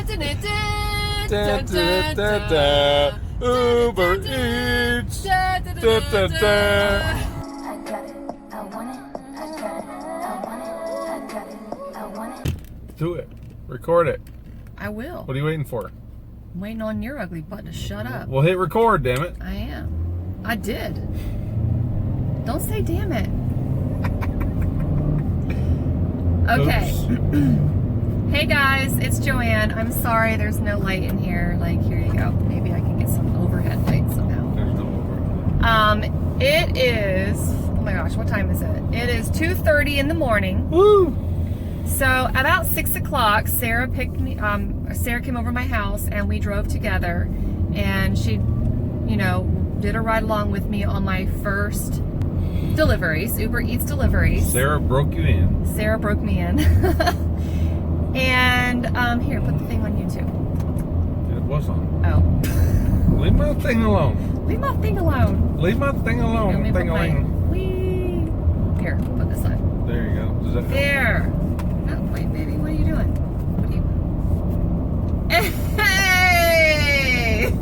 Da, da, da, da. Uber Eats. Da, da, da. I got it, I want it, I got it, I want it, I got it, I want it. Do it. Record it. I will. What are you waiting for? I'm waiting on your ugly butt to shut up. Well, hit record, damn it. I am. I did. Don't say damn it. Okay. Hey guys, it's Joanne. I'm sorry there's no light in here. Like, here you go. Maybe I can get some overhead light somehow. There's no overhead. It is, oh my gosh, what time is it? It is 2:30 in the morning. Woo! So about 6 o'clock, Sarah picked me, Sarah came over to my house and we drove together, and she, you know, did a ride along with me on my first deliveries, Uber Eats deliveries. Sarah broke you in. Sarah broke me in. And, here, put the thing on YouTube. It was on. Oh. Leave my thing alone. Leave my thing alone. Leave my thing alone. Let me put my, Thing-a-ling. here, put this on. There you go. Does that There. No, wait, baby, what are you doing? What are you... Hey!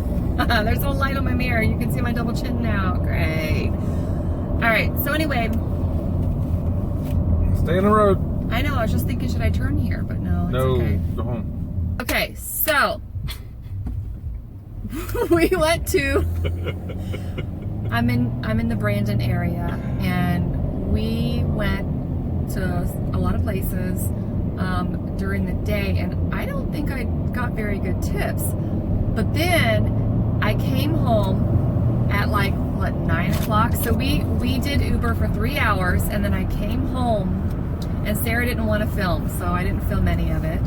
There's a light on my mirror. You can see my double chin now. Great. Alright, so anyway. Stay in the road. I know, I was just thinking, should I turn here? But no, it's okay. Go home. Okay, so we went to I'm in the Brandon area, and we went to a lot of places during the day, and I don't think I got very good tips. But then I came home at like, what, 9 o'clock? So we did Uber for 3 hours, and then I came home, and Sarah didn't want to film, so I didn't film any of it.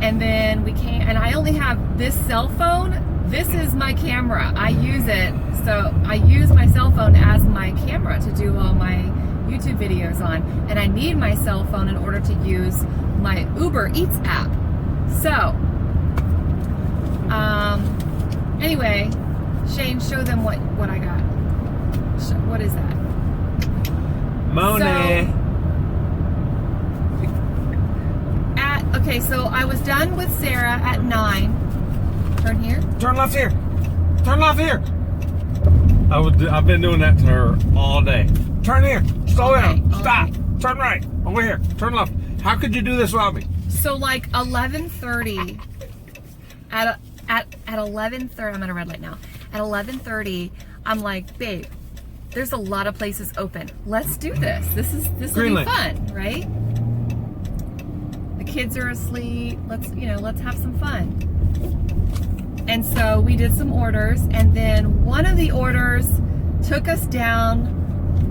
And then we came, and I only have this cell phone. This is my camera. I use it, so I use my cell phone as my camera to do all my YouTube videos on. And I need my cell phone in order to use my Uber Eats app. So, anyway, Shane, show them what I got. What is that? Monet. Okay, so I was done with Sarah at 9. Turn here. Turn left here. Turn left here. I've been doing that to her all day. Turn here. Slow down. Stop. Turn right. Over here. Turn left. How could you do this without me? So like 11:30. At 11:30, I'm at a red light now. At 11:30, I'm like, babe, there's a lot of places open. Let's do this. This will be fun, right? The kids are asleep. Let's have some fun. And so we did some orders, and then one of the orders took us down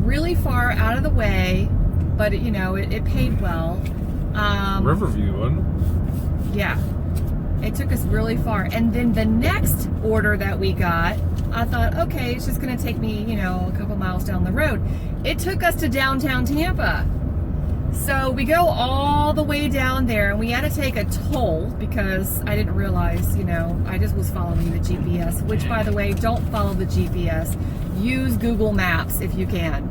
really far out of the way, but it paid well. Riverview, wasn't it? Yeah. It took us really far. And then the next order that we got, I thought, okay, it's just gonna take me, a couple miles down the road. It took us to downtown Tampa. So we go all the way down there, and we had to take a toll because I didn't realize, I just was following the GPS, which, by the way, don't follow the GPS. Use Google Maps if you can.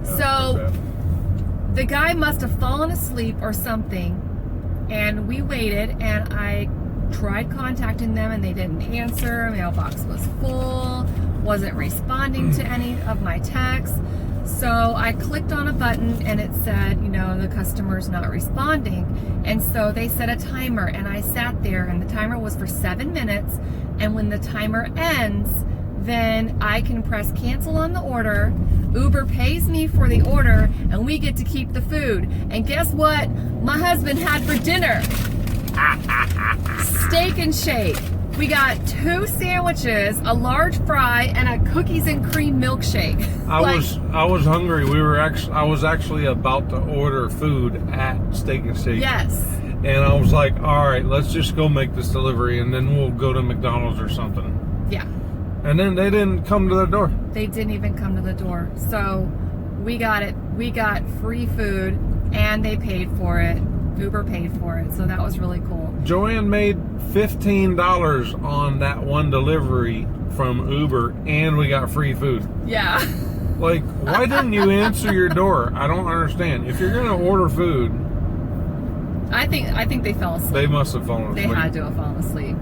So the guy must have fallen asleep or something, and we waited, and I tried contacting them, and they didn't answer. Mailbox was full, wasn't responding to any of my texts. So I clicked on a button, and it said, the customer's not responding. And so they set a timer, and I sat there, and the timer was for 7 minutes. And when the timer ends, then I can press cancel on the order. Uber pays me for the order, and we get to keep the food. And guess what my husband had for dinner? Steak and shake. We got 2 sandwiches, a large fry, and a cookies and cream milkshake. I was hungry. I was actually about to order food at Steak and Shake. Yes. And I was like, all right, let's just go make this delivery, and then we'll go to McDonald's or something. Yeah. And then they didn't come to the door. They didn't even come to the door. So we got it. We got free food, and they paid for it. Uber paid for it, so that was really cool. Joanne made $15 on that one delivery from Uber, and we got free food. Yeah. Like, why didn't you answer your door? I don't understand. If you're gonna order food, I think they fell asleep. They must have fallen They asleep. had to have fallen asleep.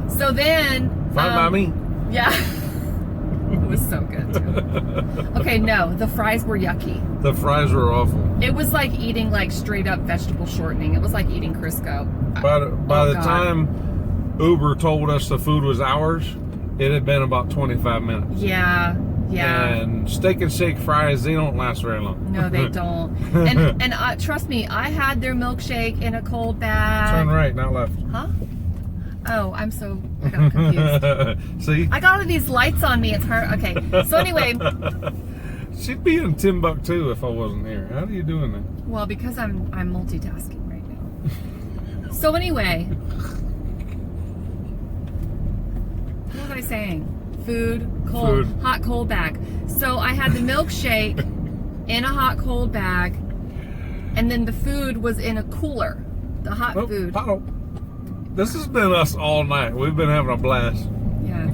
So then... Fine by me. Yeah. It was so good, too. Okay, no, the fries were yucky. The fries were awful. It was like eating like straight up vegetable shortening. It was like eating Crisco. By the God. time Uber told us the food was ours, it had been about 25 minutes. Yeah. And steak and shake fries, they don't last very long. No, they don't. And trust me, I had their milkshake in a cold bag. Turn right, not left. Huh? Oh, I got confused. See? I got all these lights on me. It's hard. Okay. So anyway, She'd be in Timbuktu if I wasn't here. How are you doing that? well, because I'm multitasking right now. So anyway, what was I saying? Food, cold, Food. hot, cold bag. So I had the milkshake in a hot, cold bag, and then the food was in a cooler. The hot Oh, food. Paddle. This has been us all night. We've been having a blast. Yeah.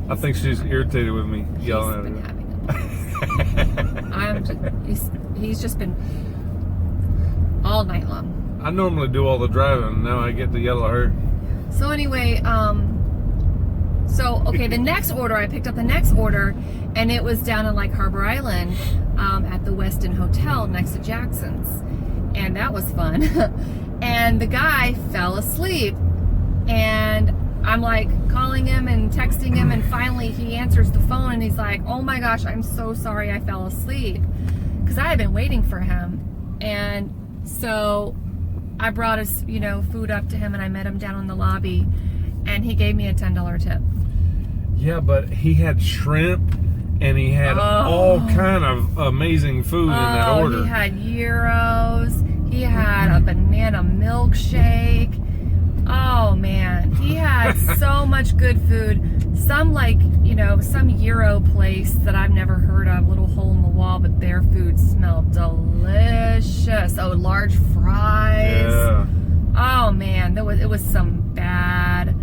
I think she's irritated with me He's yelling been at her. having a blast. He's just been all night long. I normally do all the driving. Now I get to yell at her. So anyway, okay, the next order, I picked up the next order, and it was down in like Harbor Island at the Westin Hotel next to Jackson's, and that was fun. And the guy fell asleep, and I'm like calling him and texting him, and finally he answers the phone, and he's like, "Oh my gosh, I'm so sorry I fell asleep," because I had been waiting for him. And so I brought his food up to him, and I met him down in the lobby, and he gave me a $10 tip. Yeah, but he had shrimp and he had all kind of amazing food in that order. He had gyros. He had a banana milkshake. Oh man, he had so much good food. Some some Euro place that I've never heard of, little hole in the wall, but their food smelled delicious. Oh, large fries. Yeah. Oh man, it was some bad,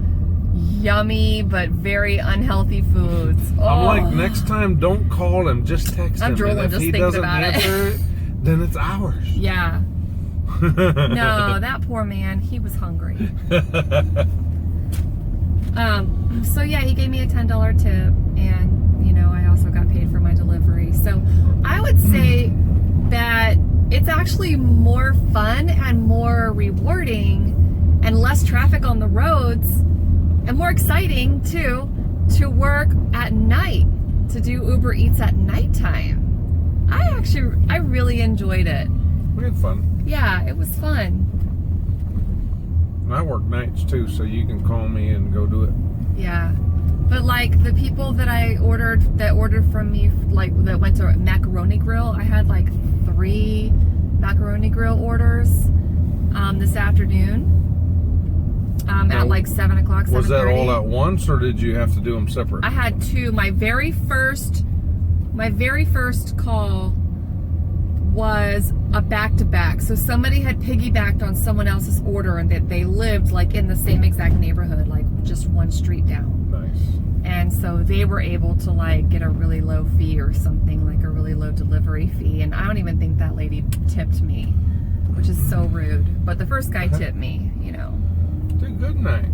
yummy but very unhealthy foods. Oh. I'm like, next time don't call him, just text I'm him. drooling And if just he thinking doesn't about it. answer it, then it's ours. Yeah. No, that poor man, he was hungry. So yeah, he gave me a $10 tip, and I also got paid for my delivery. So I would say that it's actually more fun and more rewarding and less traffic on the roads and more exciting too to work at night, to do Uber Eats at nighttime. I really enjoyed it. We had fun. Yeah, it was fun. And I work nights too, so you can call me and go do it. Yeah. But like the people that ordered from me, like that went to Macaroni Grill, I had like 3 Macaroni Grill orders this afternoon at like 7 o'clock, 7:30. Was that all at once, or did you have to do them separate? I had 2. My very first call was a back-to-back. So somebody had piggybacked on someone else's order, and that they lived like in the same exact neighborhood, like just one street down. Nice. And so they were able to like get a really low fee or something, like a really low delivery fee. And I don't even think that lady tipped me, which is so rude. But the first guy tipped me, Did good night.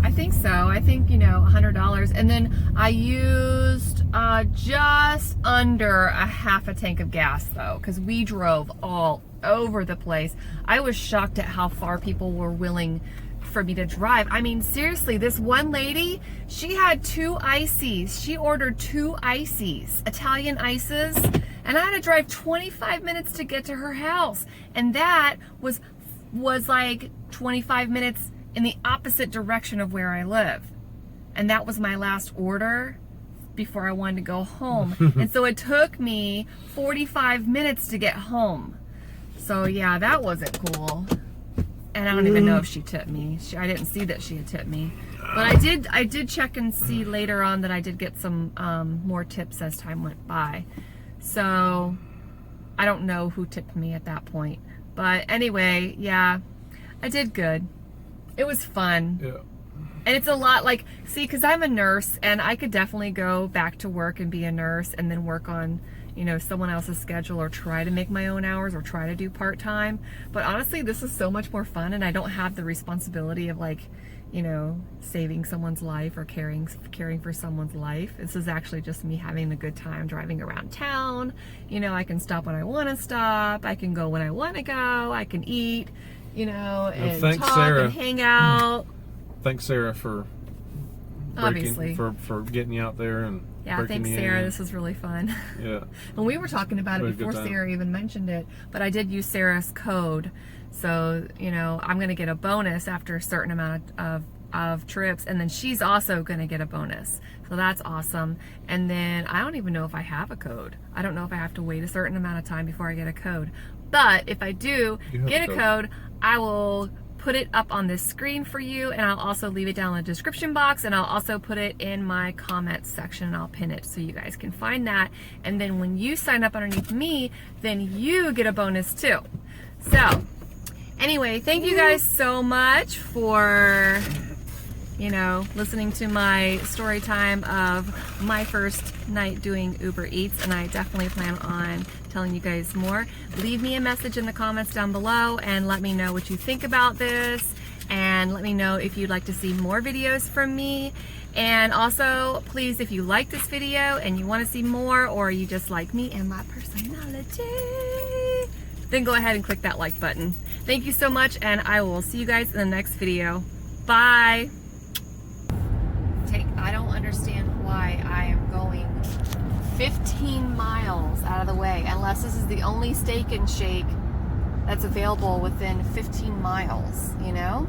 I think so. I think, $100. And then I used just under a half a tank of gas though, because we drove all over the place. I was shocked at how far people were willing for me to drive. I mean, seriously, this one lady, she had 2 ices. She ordered 2 ices, Italian ices, and I had to drive 25 minutes to get to her house. And that was like 25 minutes in the opposite direction of where I live. And that was my last order before I wanted to go home. And so it took me 45 minutes to get home. So yeah, that wasn't cool. And I don't even know if she tipped me. I didn't see that she had tipped me. But I did check and see later on that I did get some more tips as time went by. So I don't know who tipped me at that point. But anyway, yeah, I did good. It was fun. Yeah. And it's a lot like, see, because I'm a nurse, and I could definitely go back to work and be a nurse and then work on, you know, someone else's schedule or try to make my own hours or try to do part-time. But honestly, this is so much more fun, and I don't have the responsibility of like, you know, saving someone's life or caring for someone's life. This is actually just me having a good time driving around town. You know, I can stop when I want to stop. I can go when I want to go. I can eat, you know, and thanks, talk Sarah. and hang out. Thanks, Sarah, for Obviously. for getting you out there and Yeah, breaking thanks, you Sarah. in. This was really fun. Yeah. And we were talking about We it had a good before time. Sarah even mentioned it, but I did use Sarah's code. So, you know, I'm going to get a bonus after a certain amount of trips, and then she's also going to get a bonus. So that's awesome. And then I don't even know if I have a code. I don't know if I have to wait a certain amount of time before I get a code. But if I do You have get a a code. code, I will put it up on this screen for you, and I'll also leave it down in the description box, and I'll also put it in my comments section, and I'll pin it so you guys can find that. And then when you sign up underneath me, then you get a bonus too. So anyway, thank you guys so much for, you know, listening to my story time of my first night doing Uber Eats, and I definitely plan on telling you guys more. Leave me a message in the comments down below and let me know what you think about this, and let me know if you'd like to see more videos from me. And also, please, if you like this video and you want to see more, or you just like me and my personality, then go ahead and click that like button. Thank you so much, and I will see you guys in the next video. Bye. I don't understand why I am going 15 miles out of the way, unless this is the only Steak and Shake that's available within 15 miles, you know?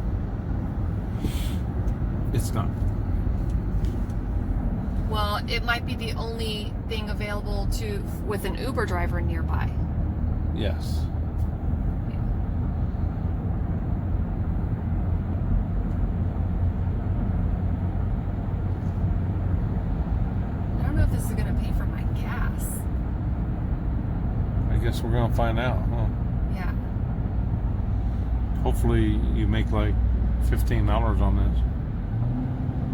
It's not. Well, it might be the only thing available with an Uber driver nearby. Yes. I don't know if this is going to pay for my gas. I guess we're gonna find out, huh? Yeah. Hopefully you make like $15 on this.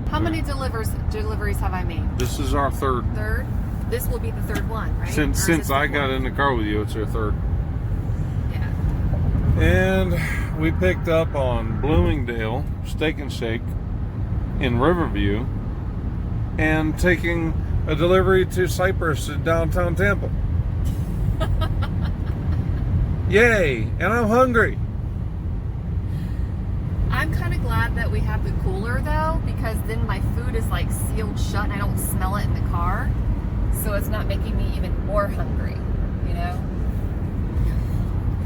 How many deliveries have I made? This is our third. Third? This will be the third one, right? Or is Since this the I got fourth? in the car with you, it's our third. Yeah. And we picked up on Bloomingdale Steak and Shake in Riverview, and taking a delivery to Cypress in downtown Tampa. Yay! And I'm hungry. I'm kind of glad that we have the cooler though, because then my food is like sealed shut and I don't smell it in the car. So it's not making me even more hungry, you know?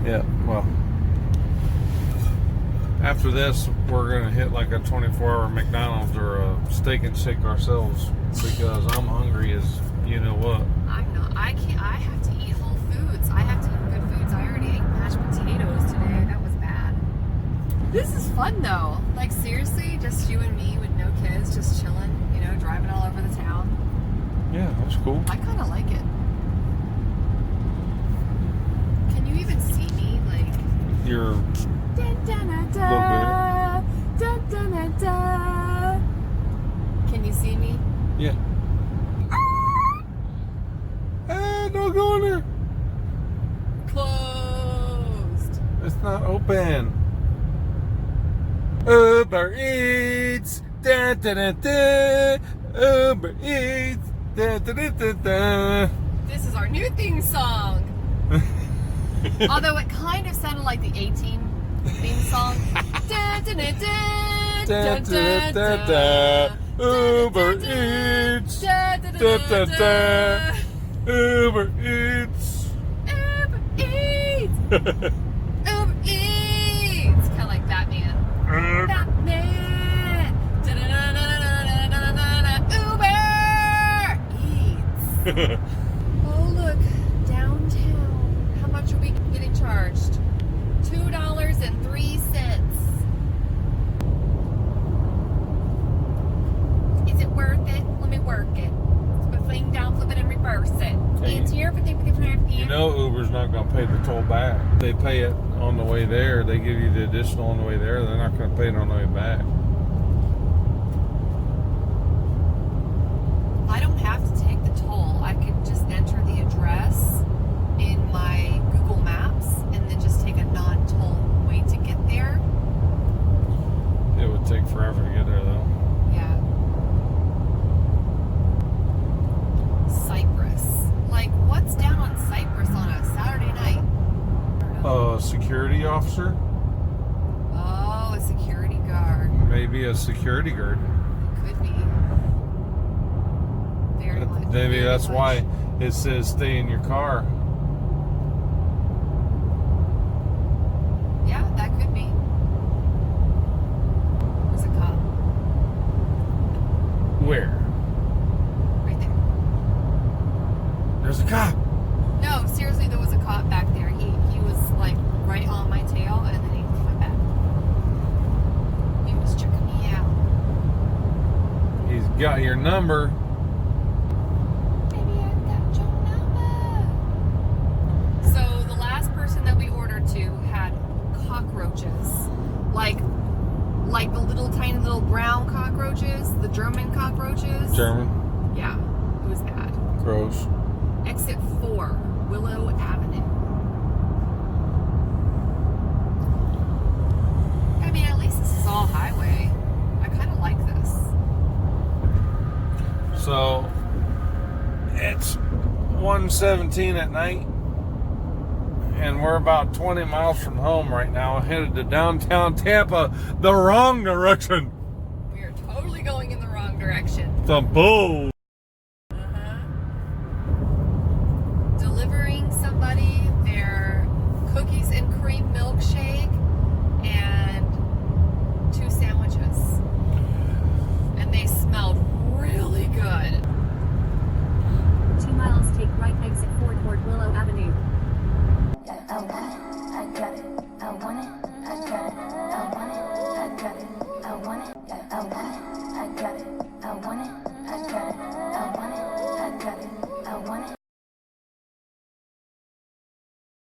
Yeah, well, after this, we're gonna hit like a 24-hour McDonald's or a Steak and Shake ourselves, because I'm hungry as you know what. I'm not. I can't. I have to eat whole foods. I have to eat good foods. I already ate mashed potatoes today. That was bad. This is fun though. Like seriously, just you and me with no kids, just chilling, you know, driving all over the town. Yeah, that's cool. I kind of like it. Can you even see me? Like. You're Dun, dun, dun, dun, dun, dun, dun, dun. Can you see me? yeah. Ah, don't go in there. Closed. It's not open. Uber Eats. Da, da, da, da. Uber Eats. Da, da, da, da, da. This is our new theme song. Although it kind of sounded like the A-Team theme song. Da, da, da, da, Da, da, da, da. Uber Eats. Da, da, Da, da, da, da. Uber Eats. Uber Eats. Uber Eats. Kind of like Batman. Batman. Da-da-da-da-da-da-da-da-da. Uber Eats. Oh, look. Downtown. How much are we getting charged? $2.03. Is it worth it? Let me work it. Put the thing down, flip it, and reverse it. Hey. It's here for the You know Uber's not going to pay the toll back. They pay it on the way there. They give you the additional on the way there. They're not going to pay it on the way back. I don't have to take the toll. I could just enter the address in my Google Maps and then just take a non-toll way to get there. It would take forever to get there, though. Yeah. Cyprus. Like, what's down on Cyprus on a Saturday night? Security officer? Oh, a security guard. Maybe a security guard. Could be. Very much. Maybe very that's much. why it says stay in your car. Yeah, that could be. There's a cop Where? right there. There's a cop. No, seriously, there was a cop back there. He was like right on my tail, and then he went back. He was checking me out. He's got your number. Baby, I got your number. So the last person that we ordered to had cockroaches, like the little tiny little brown cockroaches, the German cockroaches. German. Yeah, it was bad. Gross. Exit 4, Willow Avenue. I mean, at least this is all highway. I kind of like this. So it's 1:17 at night, and we're about 20 miles from home right now, headed to downtown Tampa, the wrong direction. We are totally going in the wrong direction. The bull.